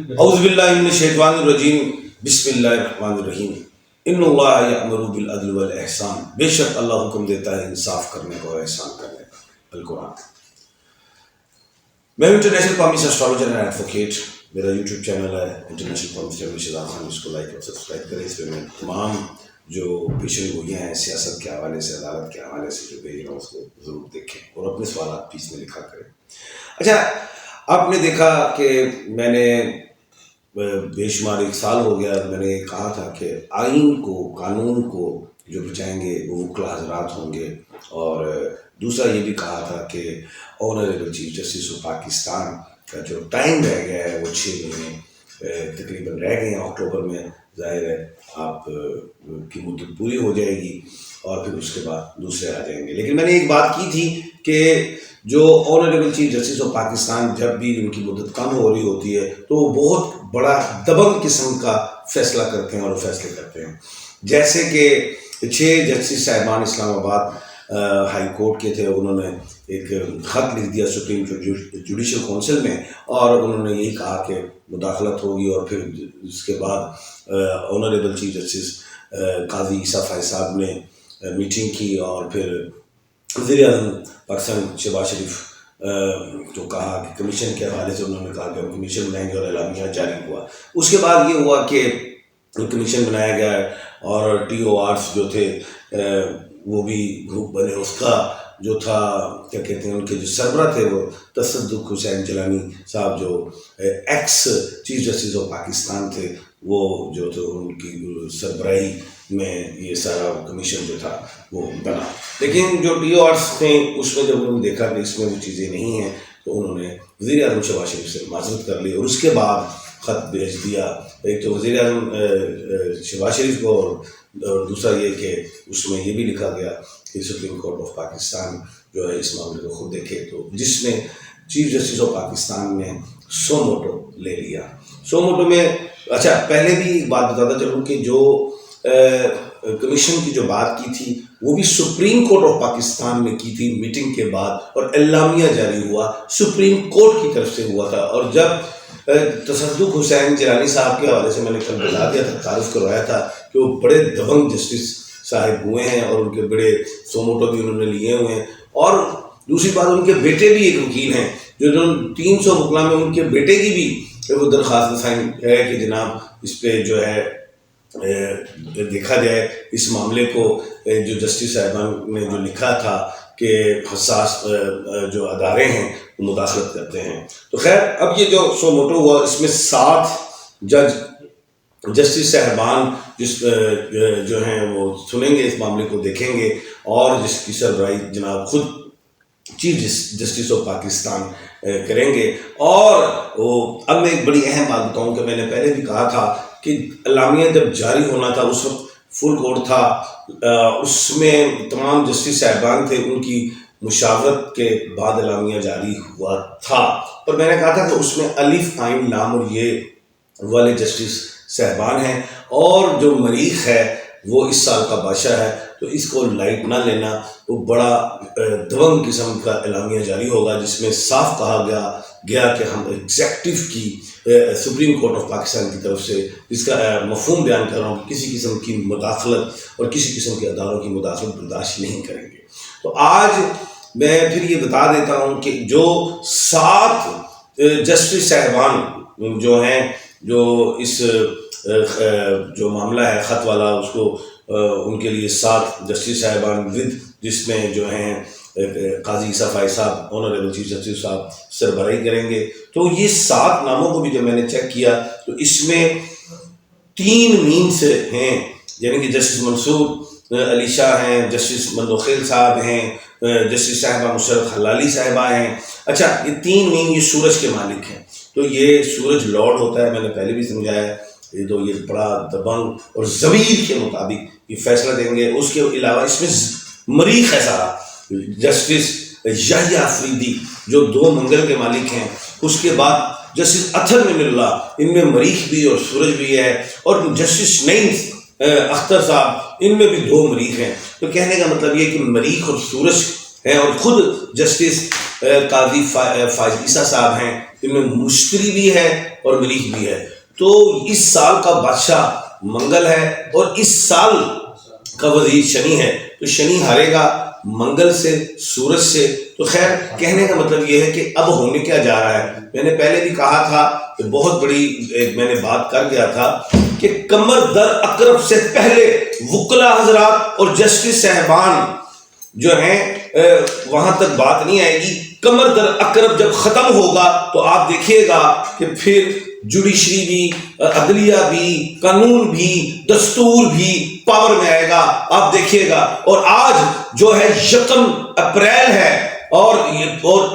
اعوذ باللہ من الشیطان الرجیم بسم اللہ الرحمن الرحیم ان اللہ یأمر بالعدل والاحسان، بے شک اللہ حکم دیتا ہے انصاف کرنے کا اور احسان کرنے کا۔ القرآن۔ میں ہوں انٹرنیشنل پامس اسٹرالوجر اینڈ ایڈوکیٹ، میرا یوٹیوب چینل ہے انٹرنیشنل پامس چینل شہزاد خان، اس کو لائک اور سبسکرائب کریں۔ اس پہ میں تمام جو پیشن گوئیاں ہیں سیاست کے حوالے سے، عدالت کے حوالے سے جو بھیج رہا ہوں اس کو ضرور دیکھیں اور اپنے سوالات بھی اس میں لکھا کریں۔ اچھا، آپ نے دیکھا کہ میں نے بے شمار 1 سال ہو گیا، میں نے کہا تھا کہ آئین کو، قانون کو جو بچائیں گے وہ وکلا حضرات ہوں گے، اور دوسرا یہ بھی کہا تھا کہ honourable chief justice of Pakistan کا جو ٹائم رہ گیا ہے وہ 6 مہینے تقریباً رہ گئے ہیں۔ اکتوبر میں ظاہر ہے آپ کی مدت پوری ہو جائے گی اور پھر اس کے بعد دوسرے آ جائیں گے۔ لیکن میں نے ایک بات کی تھی کہ جو honourable chief justice of Pakistan جب بھی ان کی مدت کم ہو رہی ہوتی ہے تو وہ بہت بڑا دبنگ قسم کا فیصلہ کرتے ہیں اور فیصلے کرتے ہیں، جیسے کہ 6 جسٹس صاحبان اسلام آباد ہائی کورٹ کے تھے، انہوں نے ایک خط لکھ دیا سپریم جوڈیشل کونسل میں، اور انہوں نے یہی کہا کہ مداخلت ہوگی، اور پھر اس کے بعد آنریبل چیف جسٹس قاضی عیسیٰ فائز صاحب نے میٹنگ کی، اور پھر وزیر اعظم پاکستان شہباز شریف تو کہا کہ کمیشن کے حوالے سے انہوں نے کہا کہ ہم کمیشن بنائیں گے، اور اعلامیہ جاری ہوا۔ اس کے بعد یہ ہوا کہ کمیشن بنایا گیا اور ٹی او آرس جو تھے وہ بھی گروپ بنے۔ اس کا جو تھا کیا کہتے ہیں، ان کے جو سربراہ تھے وہ تصدق حسین جیلانی صاحب، جو x chief justice of Pakistan تھے، وہ جو تھے ان کی سربراہی میں یہ سارا کمیشن جو تھا وہ بنا۔ لیکن جو ٹی او آرس تھے اس میں جب انہوں نے دیکھا کہ اس میں وہ چیزیں نہیں ہیں تو انہوں نے وزیر اعظم شہباز شریف سے معذرت کر لی، اور اس کے بعد خط بھیج دیا، ایک تو وزیر اعظم شہباز شریف کو، اور دوسرا یہ کہ اس میں یہ بھی لکھا گیا کہ سپریم کورٹ آف پاکستان جو ہے اس معاملے کو خود دیکھے، تو جس میں چیف جسٹس آف پاکستان نے سو موٹو لے لیا۔ سو موٹو میں اچھا پہلے بھی ایک بات بتاتا چلوں کہ جو کمیشن کی جو بات کی تھی وہ بھی سپریم کورٹ آف پاکستان نے کی تھی میٹنگ کے بعد، اور اعلامیہ جاری ہوا سپریم کورٹ کی طرف سے ہوا تھا۔ اور جب تصدق حسین جیلانی صاحب کے حوالے سے میں نے کل بتا دیا تھا، تعارف کروایا تھا کہ وہ بڑے دبنگ جسٹس صاحب ہوئے ہیں، اور ان کے بڑے سو موٹو بھی انہوں نے لیے ہوئے ہیں، اور دوسری بات ان کے بیٹے بھی ایک وکیل ہیں، جو 300 وکلا میں ان کے بیٹے کی بھی وہ درخواست سائن ہے کہ جناب اس پہ جو ہے دیکھا جائے اس معاملے کو، جو جسٹس صاحبان نے جو لکھا تھا کہ حساس جو ادارے ہیں وہ مداخلت کرتے ہیں۔ تو خیر، اب یہ جو سو موٹو ہوا اس میں 7 جسٹس صاحبان جو ہیں وہ سنیں گے، اس معاملے کو دیکھیں گے، اور جس کی سربراہی جناب خود چیف جسٹس آف پاکستان کریں گے۔ اور اب میں ایک بڑی اہم بات بتاؤں کہ میں نے پہلے بھی کہا تھا کہ اعلامیہ جب جاری ہونا تھا اس وقت فل کورٹ تھا، اس میں تمام جسٹس صاحبان تھے، ان کی مشاورت کے بعد اعلامیہ جاری ہوا تھا، اور میں نے کہا تھا کہ اس میں الف عین لام اور یہ والے جسٹس صاحبان ہیں، اور جو مریخ ہے وہ اس سال کا بادشاہ ہے، تو اس کو لائٹ نہ لینا۔ وہ بڑا دبنگ قسم کا اعلامیہ جاری ہوگا جس میں صاف کہا گیا کہ ہم ایگزیکٹو کی سپریم کورٹ آف پاکستان کی طرف سے، جس کا مفہوم بیان کر رہا ہوں، کسی قسم کی مداخلت اور کسی قسم کے اداروں کی مداخلت برداشت نہیں کریں گے۔ تو آج میں پھر یہ بتا دیتا ہوں کہ جو 7 جسٹس صاحبان جو ہیں، جو اس جو معاملہ ہے خط والا، اس کو ان کے لیے 7 جسٹس صاحبان جس میں جو ہیں قاضی عیسیٰ فائز صاحب، آنریبل چیف جسٹس صاحب سربراہی کریں گے۔ تو یہ 7 ناموں کو بھی جب میں نے چیک کیا تو اس میں 3 مینس ہیں، یعنی کہ جسٹس منصور علی شاہ ہیں، جسٹس مندوخیل صاحب ہیں، جسٹس صاحبہ مشرف حلالی صاحبہ ہیں۔ اچھا، یہ 3 مین یہ سورج کے مالک ہیں، تو یہ سورج لارڈ ہوتا ہے، میں نے پہلے بھی سمجھایا ہے، تو یہ بڑا دبنگ اور ضمیر کے مطابق یہ فیصلہ دیں گے۔ اس کے علاوہ اس میں مریخ ہے سارا، جسٹس یحییٰ افریدی جو 2 منگل کے مالک ہیں، اس کے بعد جسٹس اطہر من اللہ، ان میں مریخ بھی اور سورج بھی ہے، اور جسٹس نعیم اختر صاحب، ان میں بھی 2 مریخ ہیں۔ تو کہنے کا مطلب یہ کہ مریخ اور سورج ہیں، اور خود جسٹس قاضی فائز عیسیٰ صاحب ہیں، ان میں مشتری بھی ہے اور مریخ بھی ہے. تو اس سال کا بادشاہ منگل ہے اور اس سال کا وزیر شنی ہے. تو شنی ہارے گا منگل سے، سورج سے. تو خیر کہنے کا مطلب یہ ہے کہ اب ہونے کیا جا رہا ہے. میں نے پہلے بھی کہا تھا کہ بہت بڑی میں نے بات کر گیا تھا کہ قمر در عقرب سے پہلے وکلا حضرات اور جسٹس صاحبان جو ہیں وہاں تک بات نہیں آئے گی. قمر در عقرب جب ختم ہوگا تو آپ دیکھیے گا کہ پھر جوڈیشری بھی، عدلیہ بھی، قانون بھی، دستور بھی پاور میں آئے گا. آپ دیکھیے گا. اور آج جو ہے 1 اپریل ہے اور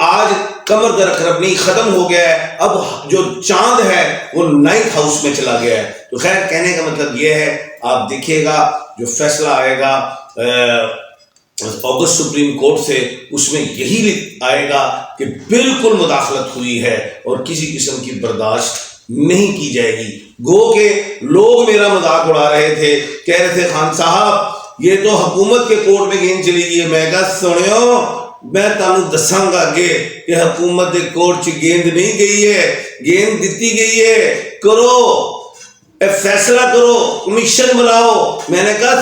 آج قمر در عقرب نہیں ختم ہو گیا ہے. اب جو چاند ہے وہ 9th ہاؤس میں چلا گیا ہے. تو خیر کہنے کا مطلب یہ ہے، آپ دیکھیے گا جو فیصلہ آئے گا اگست سپریم کورٹ سے، اس میں یہی آئے گا کہ بالکل مداخلت ہوئی ہے اور کسی قسم کی برداشت نہیں کی جائے گی. گو کہ لوگ میرا مذاق اڑا رہے تھے، کہہ رہے تھے خان صاحب یہ تو حکومت کے کورٹ میں گیند چلی گئی ہے. میں کہا سنیو میں تمہیں دساں گا اگے کہ حکومت کے کورٹ چ گیند نہیں گئی ہے، گیند دیتی گئی ہے. کرو فیصلہ کرو، کمیشن بناؤ. میں نے کہا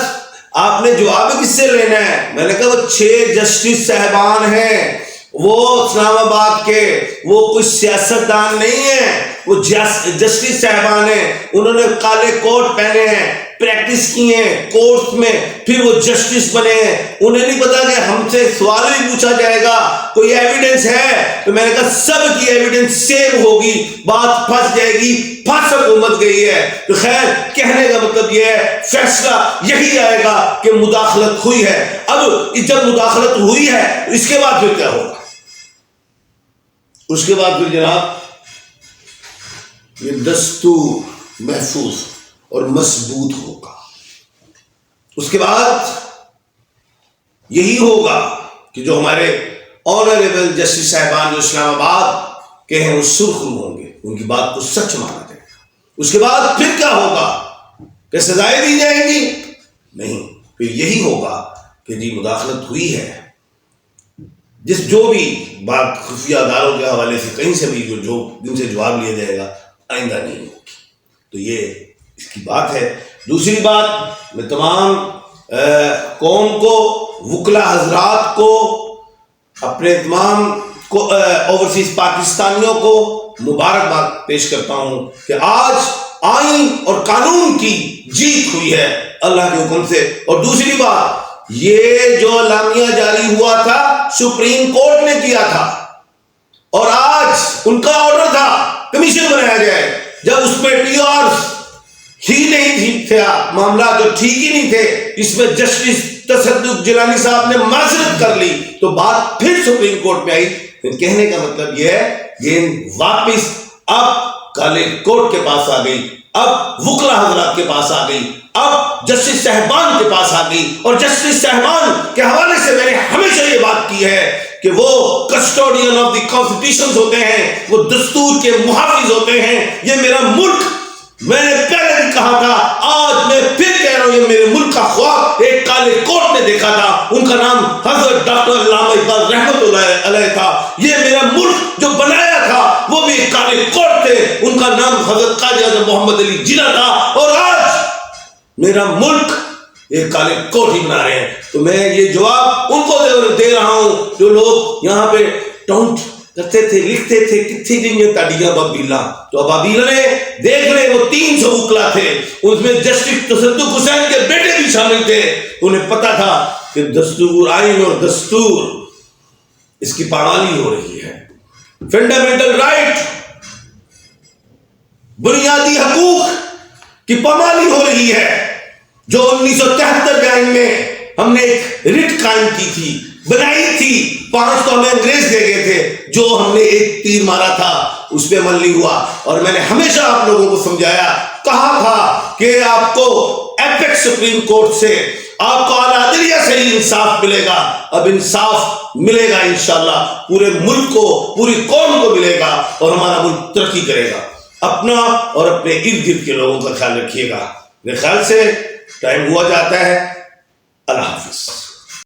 آپ نے جواب کس سے لینا ہے؟ میں نے کہا وہ 6 جسٹس صاحبان ہیں، وہ اسلام آباد کے، وہ کوئی سیاستدان نہیں ہیں، وہ جسٹس صاحبان ہیں. انہوں نے کالے کوٹ پہنے ہیں، پریکٹس کی ہیں کورس میں، پھر وہ جسٹس بنے ہیں. انہیں نہیں پتا کہ ہم سے سوال بھی پوچھا جائے گا، کوئی ایویڈنس ہے؟ تو میں نے کہا سب کی ایویڈنس سیم ہوگی، بات پھنس جائے گی، پھنس حکومت گئی ہے. تو خیر کہنے کا مطلب یہ ہے فیصلہ یہی آئے گا کہ مداخلت ہوئی ہے. اب جب مداخلت ہوئی ہے اس کے بعد پھر کیا ہوگا؟ اس کے بعد پھر جناب یہ دستور محفوظ اور مضبوط ہوگا. اس کے بعد یہی ہوگا کہ جو ہمارے آنریبل جسٹس صاحبان جو اسلام آباد کے ہیں وہ سرخرو ہوں گے، ان کی بات کو سچ مانا جائے گا. اس کے بعد پھر کیا ہوگا کہ سزائیں دی جائیں گی؟ نہیں، پھر یہی ہوگا کہ جی مداخلت ہوئی ہے، جو بھی بات خفیہ اداروں کے حوالے سے کہیں سے بھی جو جن سے جواب لیا جائے گا آئندہ نہیں ہوگی. تو یہ اس کی بات ہے. دوسری بات، میں تمام قوم کو، وکلا حضرات کو، اپنے تمام اوورسیز پاکستانیوں کو مبارکباد پیش کرتا ہوں کہ آج آئین اور قانون کی جیت ہوئی ہے اللہ کے حکم سے. اور دوسری بات، یہ جو اعلامیہ جاری ہوا تھا سپریم کورٹ نے کیا تھا اور آج ان کا آرڈر تھا کمیشن بنایا جائے. جب اس میں ٹی آر ہی نہیں تھا، معاملات جو ٹھیک ہی نہیں تھے، اس میں جسٹس تصدق جیلانی صاحب نے معذرت کر لی تو بات پھر سپریم کورٹ میں آئی. کہنے کا مطلب یہ ہے گیند واپس اب کالے کورٹ کے پاس آ گئی، اب وکلا حضرات کے پاس آ گئی، اب جسٹس صاحبان کے پاس آ گئی. اور جسٹس صاحبان کے حوالے سے میں نے ہمیشہ یہ بات کی ہے کہ وہ کسٹوڈین آف دی کانسٹیٹیوشن ہوتے ہیں، وہ دستور کے محافظ ہوتے ہیں. یہ میرا ملک، میں نے پہلے بھی کہا تھا، آج میں پھر کہہ رہا ہوں، یہ میرے ملک کا خواب ایک کالے کوٹ نے دیکھا تھا. ان کا نام حضرت ڈاکٹر علامہ اقبال رحمت اللہ علیہ تھا. یہ میرا ملک جو بنایا تھا وہ بھی ایک کالے کوٹ تھے، ان کا نام حضرت قاضی اعظم محمد علی جناح تھا. اور آج میرا ملک ایک کالے کوٹ ہی بنا رہے ہیں. تو میں یہ جواب ان کو دے رہا ہوں جو لوگ یہاں پہ ٹاؤنٹ کرتے تھے، لکھتے تھے کتنی گئی تاڑیاں بابیلا. تو بابیلا نے دیکھ لے وہ 300 وکلا تھے، اس میں جسٹس تصدق حسین کے بیٹے بھی شامل تھے. انہیں پتا تھا کہ دستور، آئین اور دستور اس کی پامالی ہو رہی ہے. فنڈامنٹل رائٹ، بنیادی حقوق کی پامالی ہو رہی ہے. جو 1973 کے آئین میں ہم نے ایک رٹ قائم کی تھی، بنائی تھی، 5 تو ہمیں انگریز دے گئے تھے، جو ہم نے ایک تیر مارا تھا اس پہ عمل نہیں ہوا. اور میں نے ہمیشہ آپ لوگوں کو سمجھایا، کہا تھا کہ آپ کو ایپیکس سپریم کورٹ سے، آپ کو اعلیٰ عدلیہ سے ہی انصاف ملے گا. اب انصاف ملے گا انشاءاللہ، پورے ملک کو، پوری قوم کو ملے گا اور ہمارا ملک ترقی کرے گا. اپنا اور اپنے ارد گرد کے لوگوں کا خیال رکھیے گا. میرے خیال سے ٹائم ہوا جاتا ہے. اللہ حافظ.